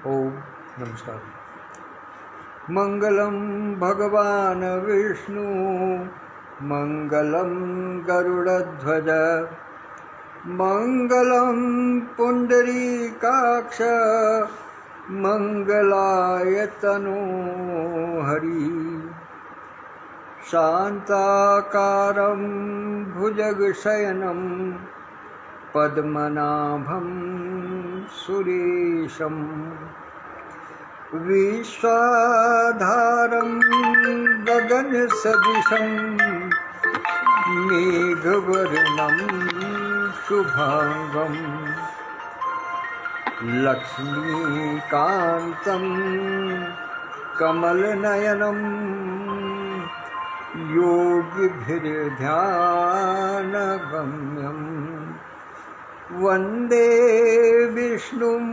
ओम नमस्कार। मंगलम भगवान विष्णु मंगलम गरुड़ध्वज मंगलम पुंडरीकाक्ष मंगलाय तनोहरि शांताकारं भुजगशयनं पद्मनाभं सुरेशं विश्वाधारं गगनसदृशं मेघवर्णं शुभांगं लक्ष्मीकान्तं कमलनयनं योगिभिर्ध्यानगम्यं वन्दे विष्णुं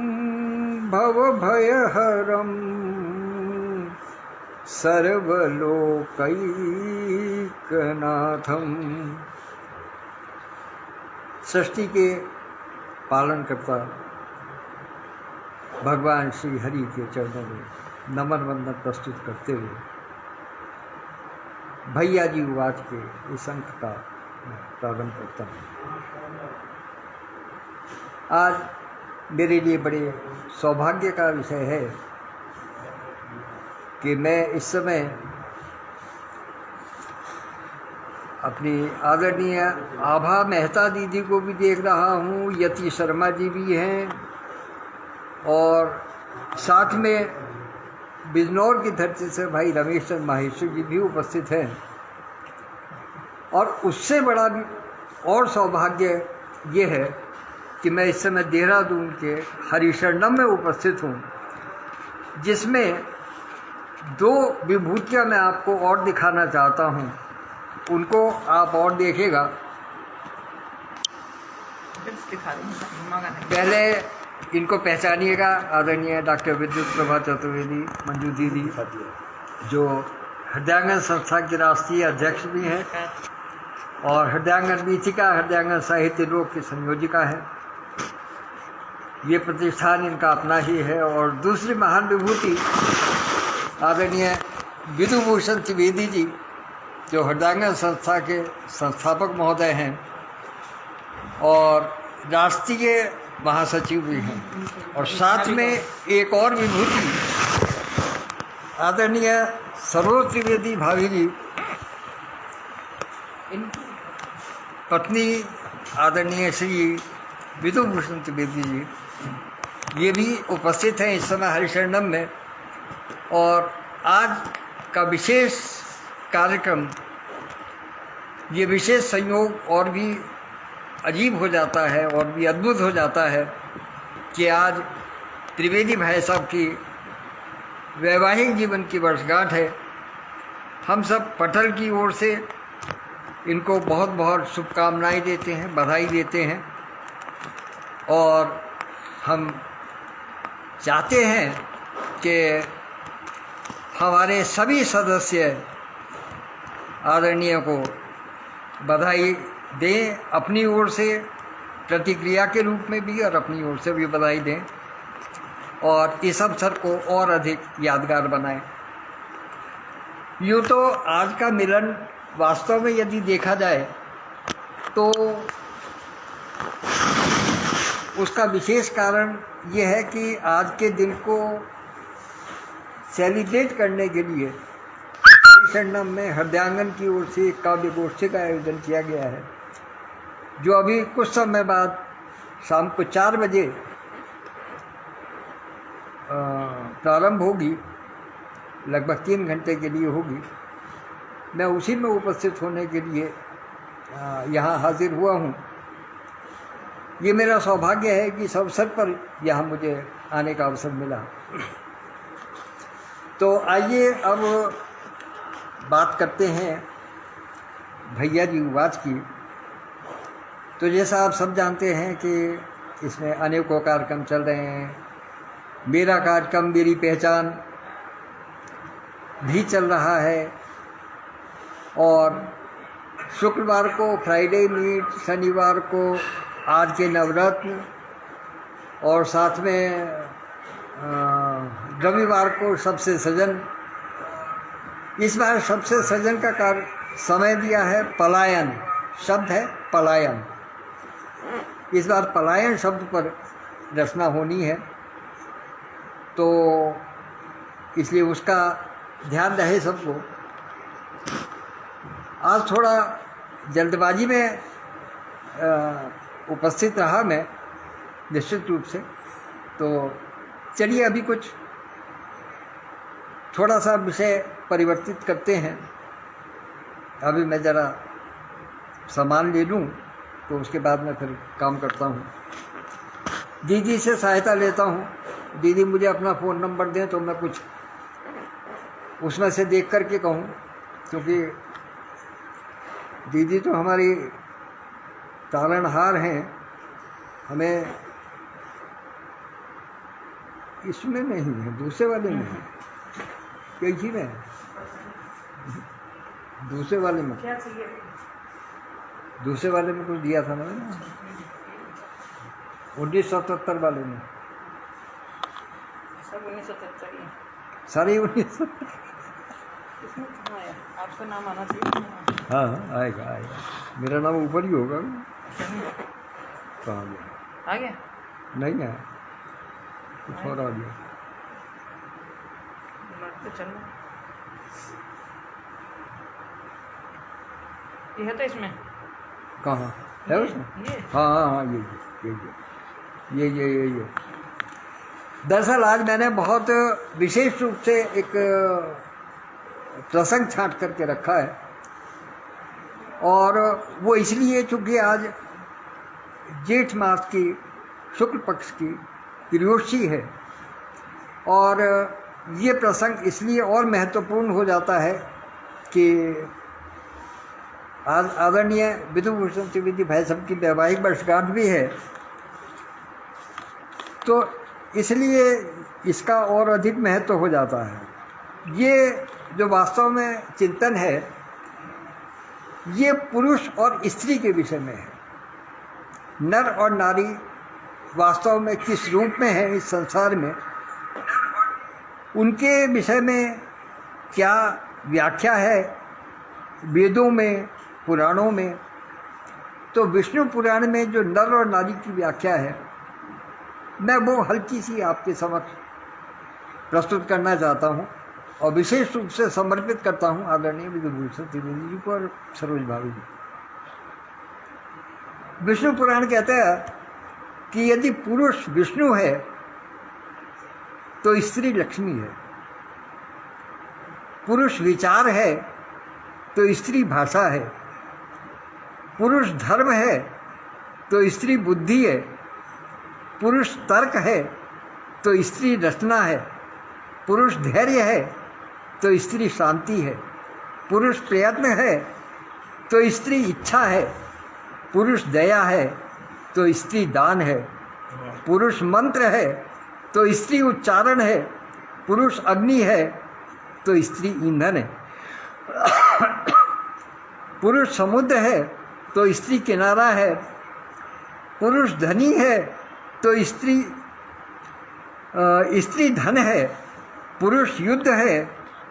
भवभयहरं सर्वलोकैकनाथं। सृष्टि के पालन करता भगवान श्री हरि के चरणों में नमन वंदन प्रस्तुत करते हुए भैया जी उवाच के इस अंक का प्रारंभ करता हूँ। आज मेरे लिए बड़े सौभाग्य का विषय है कि मैं इस समय अपनी आदरणीय आभा मेहता दीदी को भी देख रहा हूँ, यति शर्मा जी भी हैं और साथ में बिजनौर की धरती से भाई रमेश चंद्र माहेश्वर जी भी उपस्थित हैं। और उससे बड़ा भी और सौभाग्य ये है कि मैं इस समय देहरादून के हरिशरणम में उपस्थित हूँ, जिसमें दो विभूतियाँ मैं आपको और दिखाना चाहता हूँ। उनको आप और देखेगा। पहले इनको पहचानिएगा। आदरणीय डॉक्टर विद्युत प्रभा चतुर्वेदी मंजू दीदी, जो हृदयांगन संस्था की राष्ट्रीय अध्यक्ष भी हैं और हृदयांगन नीतिका, हृदयांगन साहित्य लोक की संयोजिका है। ये प्रतिष्ठान इनका अपना ही है। और दूसरी महान विभूति आदरणीय विधुभूषण त्रिवेदी जी, जो हृदयांगन संस्था के संस्थापक महोदय हैं और राष्ट्रीय महासचिव भी हैं। और साथ में एक और विभूति आदरणीय सरोज त्रिवेदी भाभी जी, पत्नी आदरणीय श्री विधुभूषण त्रिवेदी जी, ये भी उपस्थित हैं इस समय हरिशरणम में। और आज का विशेष कार्यक्रम, ये विशेष संयोग और भी अजीब हो जाता है और भी अद्भुत हो जाता है कि आज त्रिवेदी भाई साहब की वैवाहिक जीवन की वर्षगांठ है। हम सब पटल की ओर से इनको बहुत बहुत शुभकामनाएं देते हैं, बधाई देते हैं। और हम चाहते हैं कि हमारे सभी सदस्य आदरणीय को बधाई दें, अपनी ओर से प्रतिक्रिया के रूप में भी और अपनी ओर से भी बधाई दें और इस अवसर को और अधिक यादगार बनाएं। यूँ तो आज का मिलन वास्तव में यदि देखा जाए तो उसका विशेष कारण ये है कि आज के दिन को सेलिब्रेट करने के लिए हरिशरणम में हृदयांगन की ओर से एक काव्य गोष्ठी का आयोजन किया गया है, जो अभी कुछ समय बाद शाम को 4 बजे प्रारंभ होगी, लगभग 3 घंटे के लिए होगी। मैं उसी में उपस्थित होने के लिए यहाँ हाजिर हुआ हूँ। ये मेरा सौभाग्य है कि इस अवसर पर यहाँ मुझे आने का अवसर मिला। तो आइए अब बात करते हैं भैया जी उवाच की। तो जैसा आप सब जानते हैं कि इसमें अनेकों कार्यक्रम चल रहे हैं। मेरा कार्यक्रम मेरी पहचान भी चल रहा है और शुक्रवार को फ्राइडे मीट, शनिवार को आज के नवरत्न और साथ में रविवार को सबसे सजन, इस बार सबसे सजन का कार्य समय दिया है पलायन, शब्द है पलायन। इस बार पलायन शब्द पर रचना होनी है, तो इसलिए उसका ध्यान रहे सबको। आज थोड़ा जल्दबाजी में उपस्थित रहा मैं निश्चित रूप से, तो चलिए अभी कुछ थोड़ा सा विषय परिवर्तित करते हैं। अभी मैं ज़रा सामान ले लूँ, तो उसके बाद मैं फिर काम करता हूँ। दीदी से सहायता लेता हूँ, दीदी मुझे अपना फ़ोन नंबर दें तो मैं कुछ उसमें से देख कर के कहूँ, क्योंकि दीदी तो हमारी तारणहार हैं। हमें इसमें नहीं है, दूसरे वाले में है, कैसी में है, दूसरे वाले में क्या चाहिए? दूसरे वाले में कुछ दिया था ना मैंने, 1977 वाले में, सब 1977 ही सारे 1977। आपका नाम आना चाहिए। हाँ आएगा आएगा, मेरा नाम ऊपर ही होगा। कहाँ गया? आ गया? नहीं है, कुछ और आ गया। तो चलना ये है, तो इसमें कहाँ है उसमें? ये हाँ हाँ हाँ, ये। दरअसल आज मैंने बहुत विशेष रूप से एक प्रसंग छांट करके रखा है, और वो इसलिए चूँकि आज जेठ मास की शुक्ल पक्ष की त्रियोदशी है, और ये प्रसंग इसलिए और महत्वपूर्ण हो जाता है कि आज आदरणीय विधुभूषण त्रिवेदी भाई साहब की वैवाहिक वर्षगांठ भी है, तो इसलिए इसका और अधिक महत्व हो जाता है। ये जो वास्तव में चिंतन है, ये पुरुष और स्त्री के विषय में है। नर और नारी वास्तव में किस रूप में है इस संसार में, उनके विषय में क्या व्याख्या है वेदों में, पुराणों में। तो विष्णु पुराण में जो नर और नारी की व्याख्या है, मैं वो हल्की सी आपके समक्ष प्रस्तुत करना चाहता हूँ, और विशेष रूप से समर्पित करता हूँ आदरणीय विधुभूषण त्रिवेदी जी को और सरोज भाभी जी। विष्णु पुराण कहता है कि यदि पुरुष विष्णु है तो स्त्री लक्ष्मी है, पुरुष विचार है तो स्त्री भाषा है, पुरुष धर्म है तो स्त्री बुद्धि है, पुरुष तर्क है तो स्त्री रचना है, पुरुष धैर्य है तो स्त्री शांति है, पुरुष प्रयत्न है तो स्त्री इच्छा है, पुरुष दया है तो स्त्री दान है, पुरुष मंत्र है तो स्त्री उच्चारण है, पुरुष अग्नि है तो स्त्री ईंधन है, पुरुष समुद्र है तो स्त्री किनारा है, पुरुष धनी है तो स्त्री धन है, पुरुष युद्ध है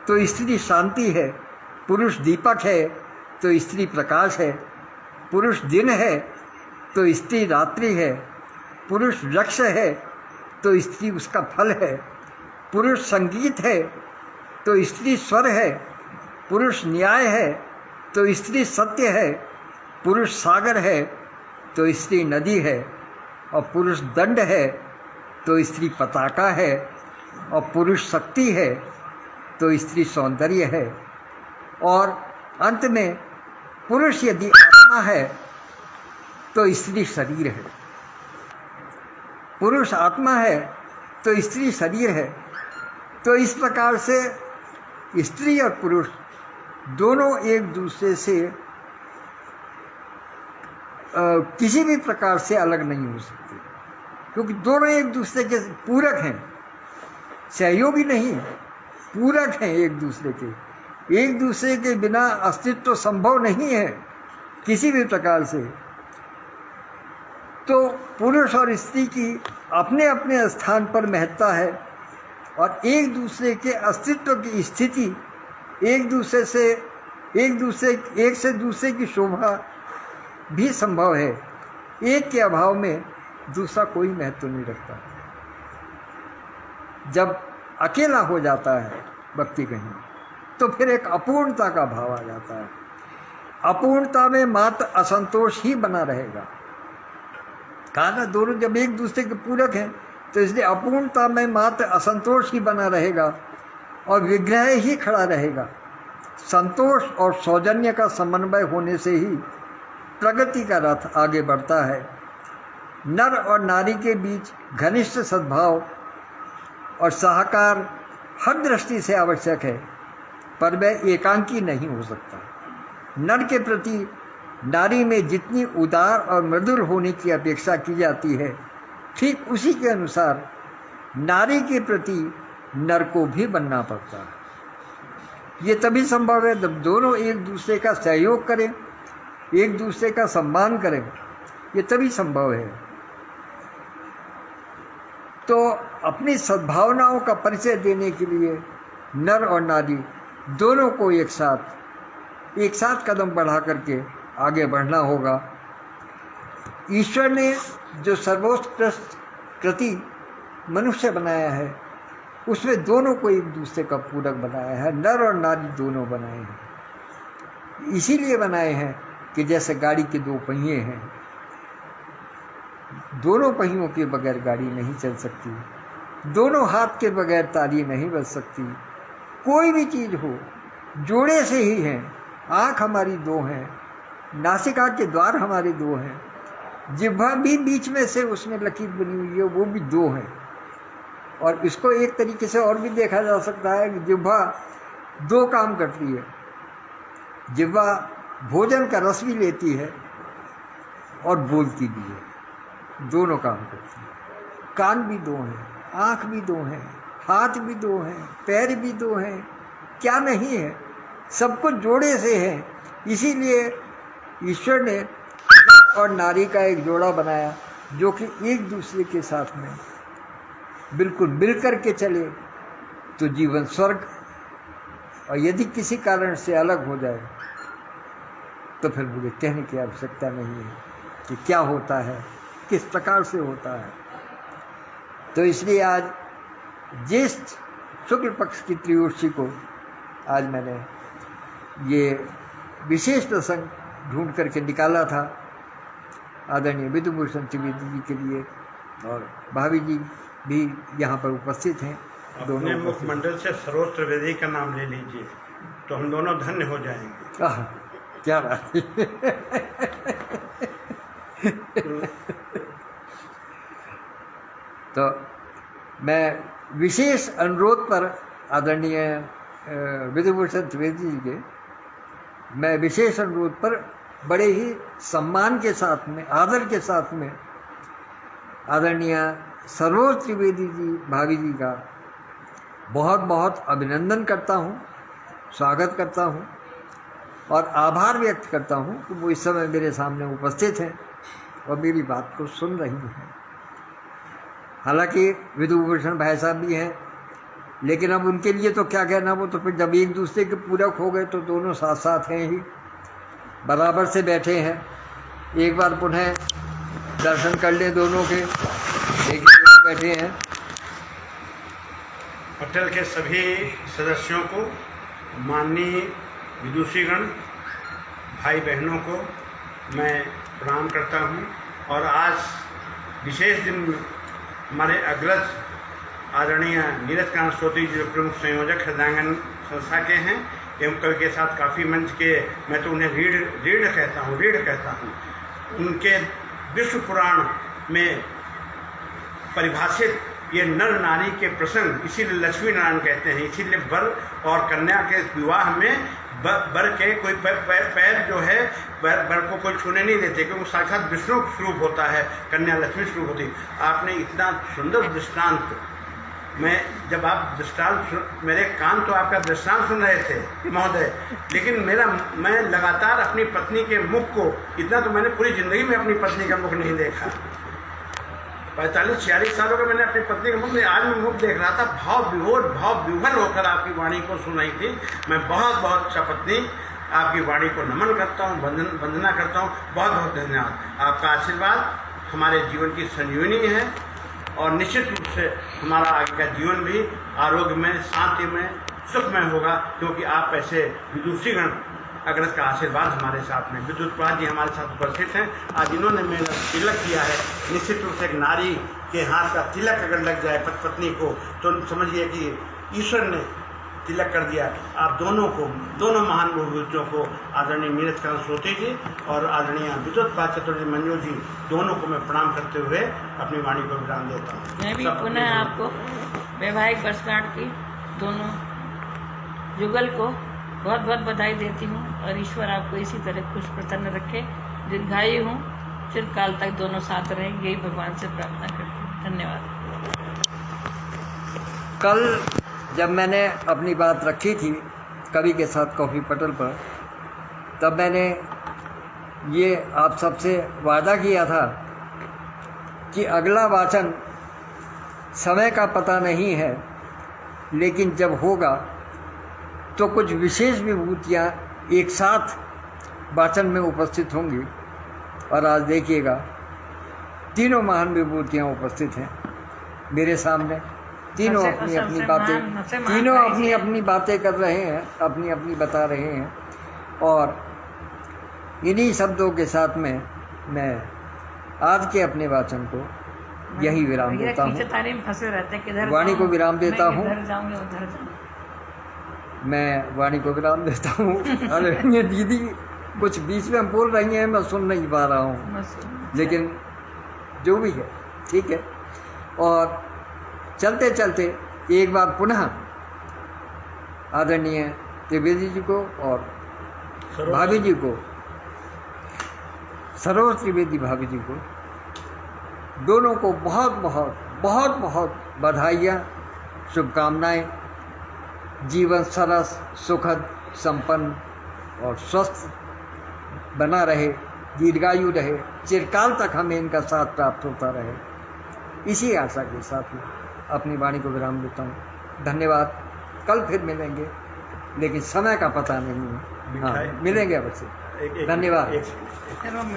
तो स्त्री शांति है, पुरुष दीपक है तो स्त्री प्रकाश है, पुरुष दिन है तो स्त्री रात्रि है, पुरुष वृक्ष है तो स्त्री उसका फल है, पुरुष संगीत है तो स्त्री स्वर है, पुरुष न्याय है तो स्त्री सत्य है, पुरुष सागर है तो स्त्री नदी है, और पुरुष दंड है तो स्त्री पताका है, और पुरुष शक्ति है तो स्त्री सौंदर्य है, और अंत में पुरुष यदि आत्मा है तो स्त्री शरीर है, पुरुष आत्मा है तो स्त्री शरीर है। तो इस प्रकार से स्त्री और पुरुष दोनों एक दूसरे से किसी भी प्रकार से अलग नहीं हो सकते, क्योंकि दोनों एक दूसरे के पूरक हैं, सहयोगी नहीं, पूरक हैं एक दूसरे के। एक दूसरे के बिना अस्तित्व संभव नहीं है किसी भी प्रकार से। तो पुरुष और स्त्री की अपने अपने स्थान पर महत्ता है, और एक दूसरे के अस्तित्व की स्थिति, एक से दूसरे की शोभा भी संभव है। एक के अभाव में दूसरा कोई महत्व नहीं रखता। जब अकेला हो जाता है व्यक्ति कहीं, तो फिर एक अपूर्णता का भाव आ जाता है। अपूर्णता में मात्र असंतोष ही बना रहेगा। कहा ना, दोनों जब एक दूसरे के पूरक हैं, तो इसलिए अपूर्णता में मात्र असंतोष ही बना रहेगा और विग्रह ही खड़ा रहेगा। संतोष और सौजन्य का समन्वय होने से ही प्रगति का रथ आगे बढ़ता है। नर और नारी के बीच घनिष्ठ सद्भाव और सहकार हर दृष्टि से आवश्यक है, पर वह एकांकी नहीं हो सकता। नर के प्रति नारी में जितनी उदार और मृदुल होने की अपेक्षा की जाती है, ठीक उसी के अनुसार नारी के प्रति नर को भी बनना पड़ता है। ये तभी संभव है जब दोनों एक दूसरे का सहयोग करें, एक दूसरे का सम्मान करें। ये तभी संभव है। तो अपनी सद्भावनाओं का परिचय देने के लिए नर और नारी दोनों को एक साथ कदम बढ़ा करके आगे बढ़ना होगा। ईश्वर ने जो सर्वोत्कृष्ट कृति मनुष्य बनाया है, उसमें दोनों को एक दूसरे का पूरक बनाया है। नर और नारी दोनों बनाए हैं। इसीलिए बनाए हैं कि जैसे गाड़ी के दो पहिए हैं, दोनों पहियों के बगैर गाड़ी नहीं चल सकती, दोनों हाथ के बगैर ताली नहीं बज सकती। कोई भी चीज़ हो, जोड़े से ही है। आँख हमारी दो हैं, नासिका के द्वार हमारे दो हैं, जिह्वा भी बीच में से उसमें लकीर बनी हुई है, वो भी दो हैं। और इसको एक तरीके से और भी देखा जा सकता है कि जिह्वा दो काम करती है। जिह्वा भोजन का रस भी लेती है और बोलती भी है, दोनों काम करती है। कान भी दो हैं, आँख भी दो हैं, हाथ भी दो हैं, पैर भी दो हैं, क्या नहीं है, सब कुछ जोड़े से है। इसीलिए ईश्वर ने और नारी का एक जोड़ा बनाया, जो कि एक दूसरे के साथ में बिल्कुल मिल कर के चले तो जीवन स्वर्ग, और यदि किसी कारण से अलग हो जाए तो फिर मुझे कहने की आवश्यकता नहीं है कि क्या होता है, किस प्रकार से होता है। तो इसलिए आज ज्येष्ठ शुक्ल पक्ष की त्रयोदशी को आज मैंने ये विशेष प्रसंग ढूंढ करके निकाला था आदरणीय विधुभूषण त्रिवेदी जी के लिए, और भाभी जी भी यहाँ पर उपस्थित हैं। अपने मुखमंडल से सरोज त्रिवेदी का नाम ले लीजिए तो हम दोनों धन्य हो जाएंगे। क्या बात है। तो मैं विशेष अनुरोध पर आदरणीय विधुभूषण त्रिवेदी जी के, मैं विशेष अनुरोध पर बड़े ही सम्मान के साथ में, आदर के साथ में आदरणीय सरोज त्रिवेदी जी भाभी जी का बहुत बहुत अभिनंदन करता हूँ, स्वागत करता हूँ और आभार व्यक्त करता हूँ कि वो इस समय मेरे सामने उपस्थित हैं और मेरी बात को सुन रही हैं। हालांकि विधुभूषण भाई साहब भी हैं, लेकिन अब उनके लिए तो क्या कहना, वो तो फिर जब एक दूसरे के पूरक हो गए तो दोनों साथ साथ हैं ही, बराबर से बैठे हैं। एक बार पुनः दर्शन कर लें दोनों के, एक बैठे हैं। पटेल के सभी सदस्यों को, माननीय विदुषीगण भाई बहनों को मैं प्रणाम करता हूं। और आज विशेष दिन हमारे अग्रज आदरणीय नीरज कांत श्रोत्री जी, जो प्रमुख संयोजक हृदयांगन संस्था के हैं एवं कवि के साथ काफ़ी मंच के, मैं तो उन्हें रीढ़ कहता हूँ, उनके विश्व पुराण में परिभाषित ये नर नारी के प्रसंग, इसीलिए लक्ष्मी नारायण कहते हैं। इसीलिए वर और कन्या के विवाह में वर के कोई पैर जो है वर को कोई छूने नहीं देते, क्योंकि साक्षात विष्णु स्वरूप होता है, कन्या लक्ष्मी स्वरूप होती है। आपने इतना सुंदर दृष्टांत, मैं जब आप दृष्टांत, मेरे कान तो आपका दृष्टांत सुन रहे थे महोदय, लेकिन मैं लगातार अपनी पत्नी के मुख को, इतना तो मैंने पूरी ज़िंदगी में अपनी पत्नी का मुख नहीं देखा। 45-46 सालों का मैंने अपनी पत्नी के मुख में, आज मैं मुख देख रहा था, भाव विभोर होकर आपकी वाणी को सुनाई थी। मैं बहुत बहुत सपत्नी आपकी वाणी को नमन करता हूँ, वंदना करता हूँ। बहुत बहुत धन्यवाद। आपका आशीर्वाद हमारे जीवन की संजीवनी है और निश्चित रूप से हमारा आगे का जीवन भी आरोग्य में, शांति में, सुखमय होगा, क्योंकि आप ऐसे विदुषीगण अग्रज का आशीर्वाद हमारे साथ में। विद्युत प्रभा जी हमारे साथ उपस्थित हैं। आज इन्होंने मेरा तिलक किया है। निश्चित रूप से एक नारी के हाथ का तिलक अगर लग जाए पत्नी को तो समझिए कि ईश्वर ने तिलक कर दिया। आप दोनों को, दोनों महान विभूतियों को, आदरणीय नीरजकांत सोती जी और आदरणीय विद्युत प्रभा चतुर्वेदी मंजू जी, दोनों को मैं प्रणाम करते हुए अपनी वाणी को विराम देता हूँ। मैं भी पुनः आपको वैवाहिक वर्षगांठ की दोनों युगल को बहुत बहुत बधाई देती हूँ और ईश्वर आपको इसी तरह खुश प्रसन्न रखे, दीर्घायु हूँ, चिरकाल तक दोनों साथ रहें, यही भगवान से प्रार्थना करती हूँ। धन्यवाद। कल जब मैंने अपनी बात रखी थी कवि के साथ कॉफ़ी पटल पर, तब मैंने ये आप सबसे वादा किया था कि अगला वाचन समय का पता नहीं है, लेकिन जब होगा तो कुछ विशेष विभूतियाँ एक साथ वाचन में उपस्थित होंगी। और आज देखिएगा तीनों महान विभूतियाँ उपस्थित हैं मेरे सामने। तीनों अपनी अपनी बातें, तीनों अपनी अपनी बातें कर रहे हैं, अपनी अपनी बता रहे हैं। और इन्हीं शब्दों के साथ में मैं आज के अपने वाचन को यही विराम देता हूँ, वाणी को विराम देता हूँ। मैं वाणी को विराम देता हूँ। अरे ये दीदी कुछ बीच में बोल रही हैं, मैं सुन नहीं पा रहा हूँ, लेकिन जो भी है ठीक है। और चलते चलते एक बार पुनः आदरणीय त्रिवेदी जी को और भाभी जी को, सरोज त्रिवेदी भाभी जी को, दोनों को बहुत बहुत बहुत बहुत बधाइयाँ, शुभकामनाएँ। जीवन सरस, सुखद, संपन्न और स्वस्थ बना रहे, दीर्घायु रहे, चिरकाल तक हमें इनका साथ प्राप्त होता रहे, इसी आशा के साथ में अपनी वाणी को विराम देता हूँ। धन्यवाद। कल फिर मिलेंगे, लेकिन समय का पता नहीं है। हाँ, मिलेंगे अवश्य। धन्यवाद।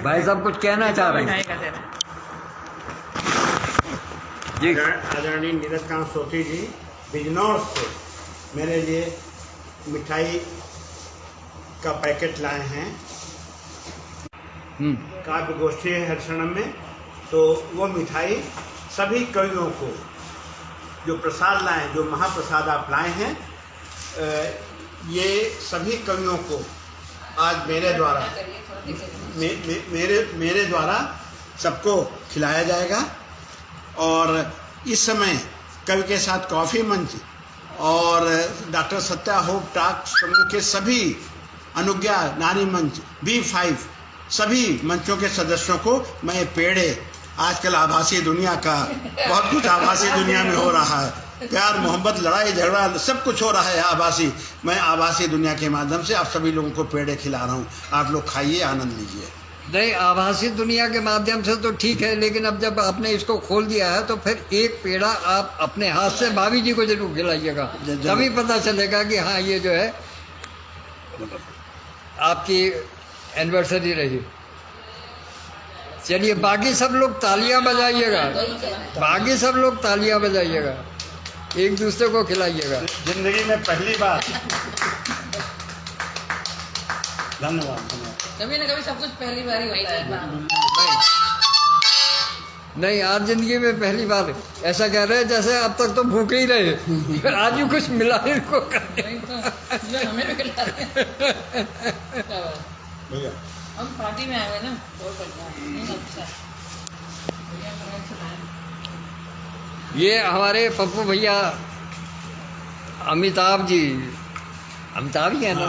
भाई साहब कुछ कहना चाह रहे हैं जी। आदरणीय नीरजकांत सोती जी बिजनौर से मेरे लिए मिठाई का पैकेट लाए हैं। काव्य गोष्ठी है हरिशरणम में, तो वो मिठाई सभी कवियों को जो प्रसाद लाए, जो महाप्रसाद आप लाए हैं, ये सभी कवियों को आज मेरे द्वारा मेरे द्वारा सबको खिलाया जाएगा। और इस समय कवि के साथ कॉफ़ी मंच और डॉक्टर सत्या होप टॉक समूह के सभी, अनुज्ञा नारी मंच, B5, सभी मंचों के सदस्यों को मैं पेड़े, आजकल आभासी दुनिया का बहुत कुछ आभासी दुनिया में हो रहा है, प्यार मोहब्बत लड़ाई झगड़ा सब कुछ हो रहा है आभासी। मैं आभासी दुनिया के माध्यम से आप सभी लोगों को पेड़े खिला रहा हूँ। आप लोग खाइए, आनंद लीजिए। नहीं, आभासी दुनिया के माध्यम से तो ठीक है, लेकिन अब जब आपने इसको खोल दिया है तो फिर एक पेड़ा आप अपने हाथ से भाभी जी को जरूर खिलाइएगा, तभी पता चलेगा कि हाँ ये जो है आपकी एनिवर्सरी रही। चलिए, बाकी सब लोग तालियां बजाइएगा, बाकी सब लोग तालियां बजाइएगा, एक दूसरे को खिलाइएगा। जिंदगी में पहली बार। धन्यवाद। कभी ना कभी सब कुछ पहली बार ही होता है। नहीं, आज जिंदगी में पहली बार ऐसा कह रहे हैं जैसे अब तक तो भूखे ही रहे, फिर आज भी कुछ मिला इनको हमें भी खिला भैया हम पार्टी में आए हुए ना, बहुत अच्छा। ये हमारे पप्पू भैया अमिताभ जी, अमिताभ ही है ना?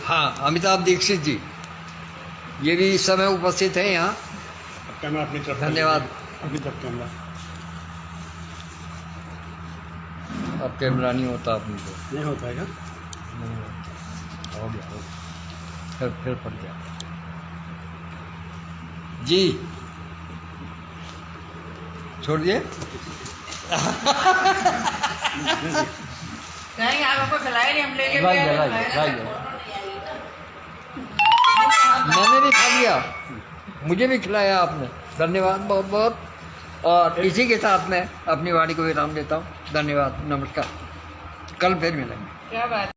हाँ, अमिताभ दीक्षित जी, ये भी इस समय उपस्थित हैं यहाँ। कैमरा अपनी तरफ, धन्यवाद। अपनी तरफ कैमरा। अब कैमरा नहीं होता अपनी को, नहीं होता है क्या? हो गया, फिर पड़ गया जी। छोड़ दिए? नहीं आप हमको खिलाए नहीं, हम ले ले लाइए, मैंने भी खा लिया, मुझे भी खिलाया आपने, धन्यवाद बहुत बहुत। और इसी के साथ मैं अपनी वाणी को विराम देता हूँ। धन्यवाद, नमस्कार, कल फिर मिलेंगे। क्या बात।